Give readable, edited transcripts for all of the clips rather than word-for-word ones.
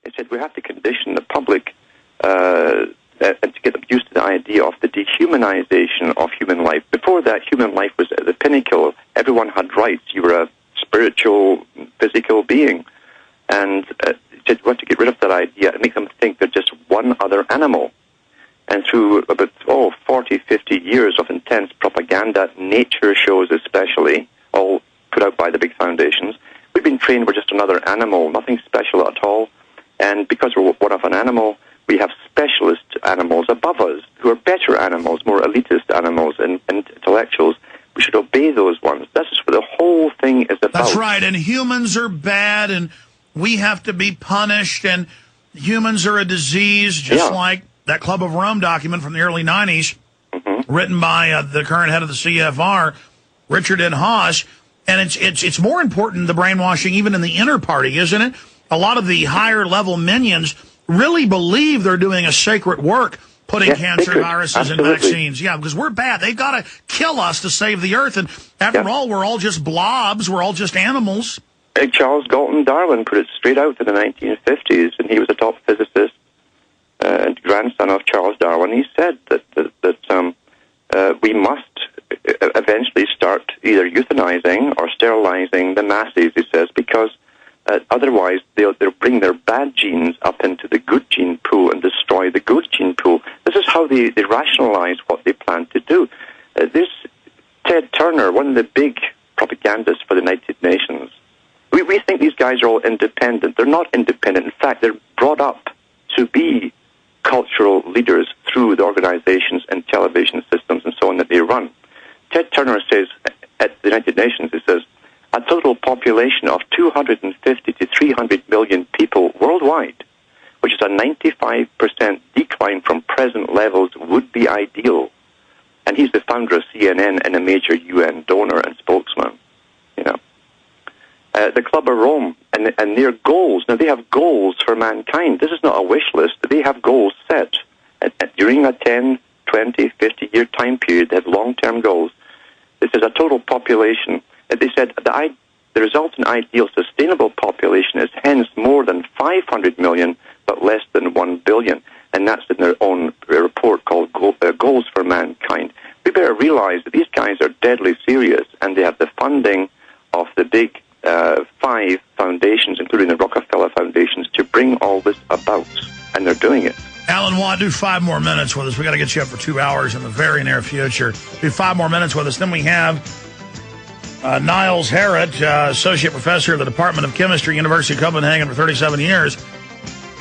He said we have to condition the public and to get them used to the idea of the dehumanization of human life. Before that, human life was at the pinnacle. Everyone had rights. You were a spiritual, physical being. And we want to get rid of that idea and make them think they're just one other animal. And through about 40, 50 years of intense propaganda, nature shows especially, all put out by the big foundations, we've been trained we're just another animal, nothing special at all. And because we're one of an animal, we have specialist animals above us who are better animals, more elitist animals and intellectuals. We should obey those ones. This is what the whole thing is about. That's right, and humans are bad, and we have to be punished, and humans are a disease, just like that Club of Rome document from the early 90s, written by the current head of the CFR, Richard N. Haas. And it's more important, the brainwashing, even in the inner party, isn't it? A lot of the higher-level minions really believe they're doing a sacred work, putting cancer viruses and vaccines. Yeah, because we're bad. They've got to kill us to save the earth. And after all, we're all just blobs. We're all just animals. Charles Galton Darwin put it straight out in the 1950s, and he was a top physicist and grandson of Charles Darwin. He said that we must eventually start either euthanizing or sterilizing the masses, he says, because otherwise they'll bring their bad genes up into the good gene pool and destroy the good gene pool. This is how they rationalize what they plan to do. This Ted Turner, one of the big propagandists for the United Nations, we think these guys are all independent. They're not independent. In fact, they're brought up to be cultural leaders through the organizations and television systems and so on that they run. Ted Turner says at the United Nations, he says, a total population of 250 to 300 million people worldwide, which is a 95% decline from present levels, would be ideal. And he's the founder of CNN and a major UN donor and spokesman. You know, the Club of Rome and their goals. Now they have goals for mankind. This is not a wish list. They have goals set during a 10, 20, 50-year time period. They have long-term goals. This is a total population. They said the resultant ideal sustainable population is hence more than 500 million, but less than 1 billion. And that's in their own report called Goals for Mankind. We better realize that these guys are deadly serious, and they have the funding of the big 5 foundations, including the Rockefeller foundations, to bring all this about. And they're doing it. Alan Watt, do 5 more minutes with us. We got to get you up for 2 hours in the very near future. Do 5 more minutes with us. Then we have Niles Harrod, Associate Professor of the Department of Chemistry, University of Copenhagen for 37 years,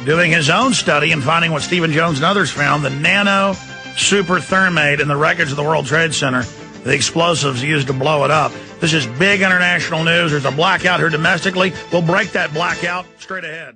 doing his own study and finding what Stephen Jones and others found, the nano superthermate in the wreckage of the World Trade Center, the explosives used to blow it up. This is big international news. There's a blackout here domestically. We'll break that blackout straight ahead.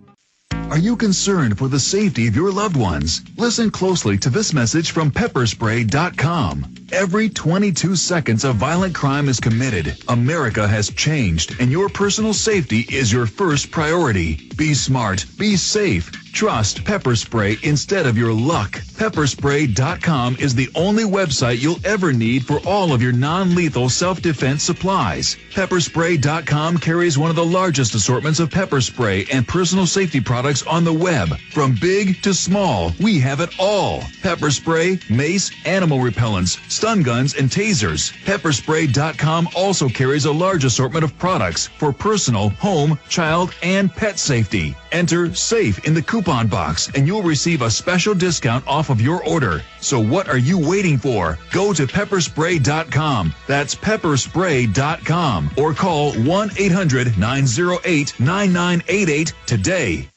Are you concerned for the safety of your loved ones? Listen closely to this message from pepperspray.com. Every 22 seconds a violent crime is committed. America has changed, and your personal safety is your first priority. Be smart. Be safe. Trust Pepper Spray instead of your luck. Pepperspray.com is the only website you'll ever need for all of your non-lethal self-defense supplies. Pepperspray.com carries one of the largest assortments of pepper spray and personal safety products on the web. From big to small, we have it all. Pepper spray, mace, animal repellents, stun guns, and tasers. Pepperspray.com also carries a large assortment of products for personal, home, child, and pet safety. Enter SAFE in the coupon box and you'll receive a special discount off of your order. So what are you waiting for? Go to pepperspray.com. That's pepperspray.com or call 1-800-908-9988 today.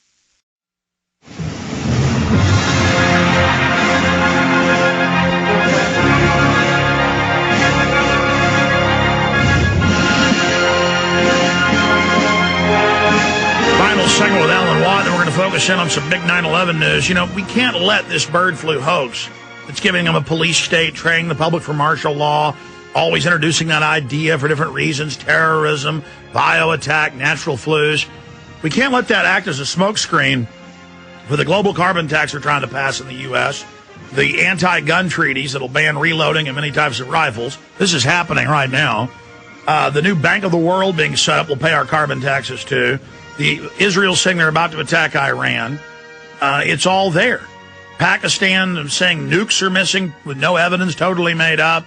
Final segment with Alan Watt, then we're going to focus in on some big 9/11 news. You know, we can't let this bird flu hoax that's giving them a police state, training the public for martial law, always introducing that idea for different reasons, terrorism, bio attack, natural flus. We can't let that act as a smokescreen for the global carbon tax we're trying to pass in the U.S., the anti-gun treaties that'll ban reloading of many types of rifles. This is happening right now. The new Bank of the World being set up will pay our carbon taxes too. Israel saying they're about to attack Iran. It's all there. Pakistan saying nukes are missing with no evidence, totally made up.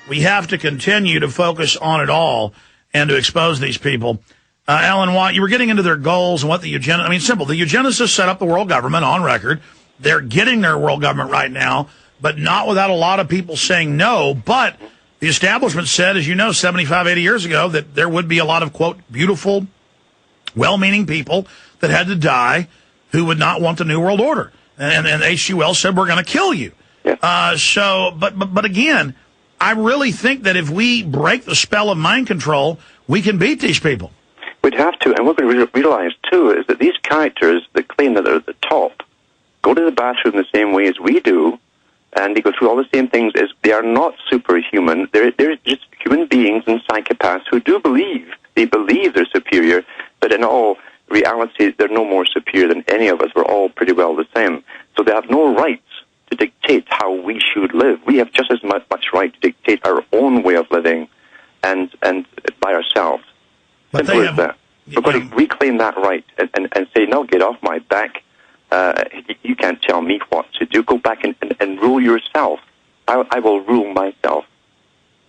We have to continue to focus on it all and to expose these people. Alan Watt, you were getting into their goals and what the simple. The eugenicists set up the world government on record. They're getting their world government right now, but not without a lot of people saying no. But the establishment said, as you know, 75, 80 years ago, that there would be a lot of, quote, beautiful, well-meaning people that had to die who would not want the New World Order. And H.G. Wells said, we're going to kill you. Yeah. But again, I really think that if we break the spell of mind control, we can beat these people. We'd have to, and what we realize, too, is that these characters that claim that they're at the top go to the bathroom the same way as we do, and they go through all the same things. As they are not superhuman. They're just human beings and psychopaths who do believe. They believe they're superior, but in all reality, they're no more superior than any of us. We're all pretty well the same. So they have no rights to dictate how we should live. We have just as much right to dictate our own way of living and by ourselves. But simple as that. We're going to reclaim that right and say, no, get off my back. You can't tell me what to do. Go back and rule yourself. I will rule myself.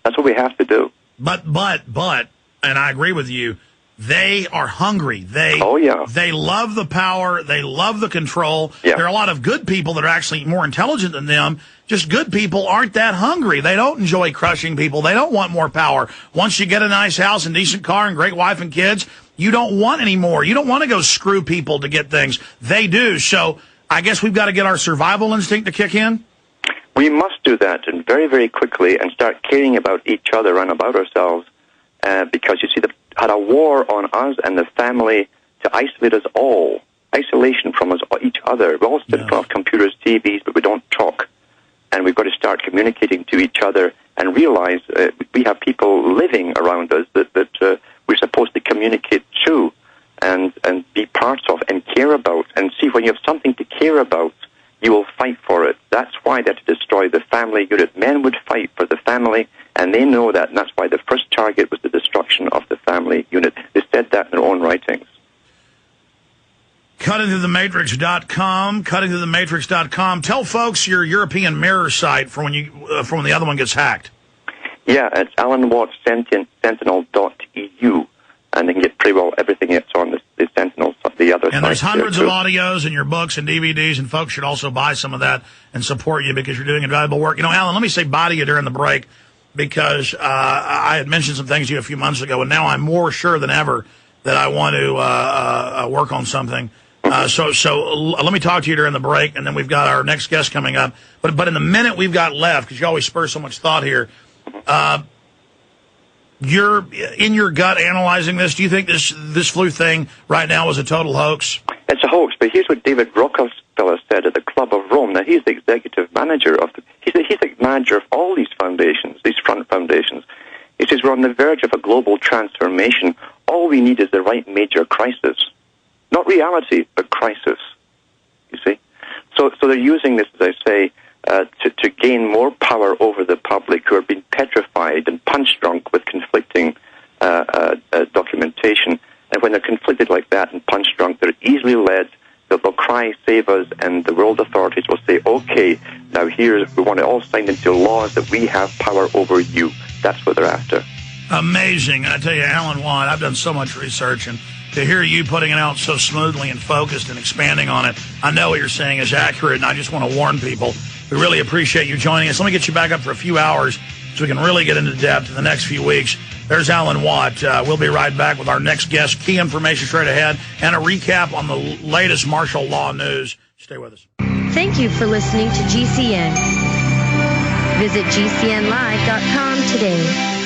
That's what we have to do. But, and I agree with you, they are hungry. They love the power. They love the control. Yeah. There are a lot of good people that are actually more intelligent than them. Just good people aren't that hungry. They don't enjoy crushing people. They don't want more power. Once you get a nice house and decent car and great wife and kids, you don't want any more. You don't want to go screw people to get things. They do. So I guess we've got to get our survival instinct to kick in. We must do that, and very, very quickly, and start caring about each other and about ourselves, because you see, they had a war on us and the family to isolate us all, isolation from us, each other. We all sit in front of computers, TVs, but we don't talk. And we've got to start communicating to each other and realize we have people living around us that we're supposed to communicate to and be part of and care about. And see, when you have something to care about, you will fight for it. That's why they had to destroy the family unit. Men would fight for the family, and they know that, and that's why the first target was the destruction of the family unit. They said that in their own writings. CuttingThroughTheMatrix.com, CuttingThroughTheMatrix.com. Tell folks your European mirror site for when the other one gets hacked. Yeah, it's AlanWattsSentinel.eu, and they can get pretty well everything that's on the Sentinel, the other side. And there's hundreds of audios in your books and DVDs, and folks should also buy some of that and support you because you're doing invaluable work. You know, Alan, let me say bye to you during the break because I had mentioned some things to you a few months ago, and now I'm more sure than ever that I want to work on something. So let me talk to you during the break, and then we've got our next guest coming up. But in the minute we've got left, because you always spur so much thought here, you're in your gut analyzing this. Do you think this flu thing right now is a total hoax? It's a hoax, but here's what David Rockefeller said at the Club of Rome. Now, he's the executive manager he's the manager of all these foundations, these front foundations. He says we're on the verge of a global transformation. All we need is the right major crisis. Not reality, but crisis, you see. So they're using this, as I say, to gain more power over the public who are being petrified and punch-drunk with conflicting documentation. And when they're conflicted like that and punch-drunk, they're easily led. They'll cry, save us, and the world authorities will say, okay, now we want it all signed into laws that we have power over you. That's what they're after. Amazing. I tell you, Alan Watt, I've done so much research, and to hear you putting it out so smoothly and focused and expanding on it, I know what you're saying is accurate, and I just want to warn people. We really appreciate you joining us. Let me get you back up for a few hours so we can really get into depth in the next few weeks. There's Alan Watt. We'll be right back with our next guest, key information straight ahead, and a recap on the latest martial law news. Stay with us. Thank you for listening to GCN. Visit GCNlive.com today.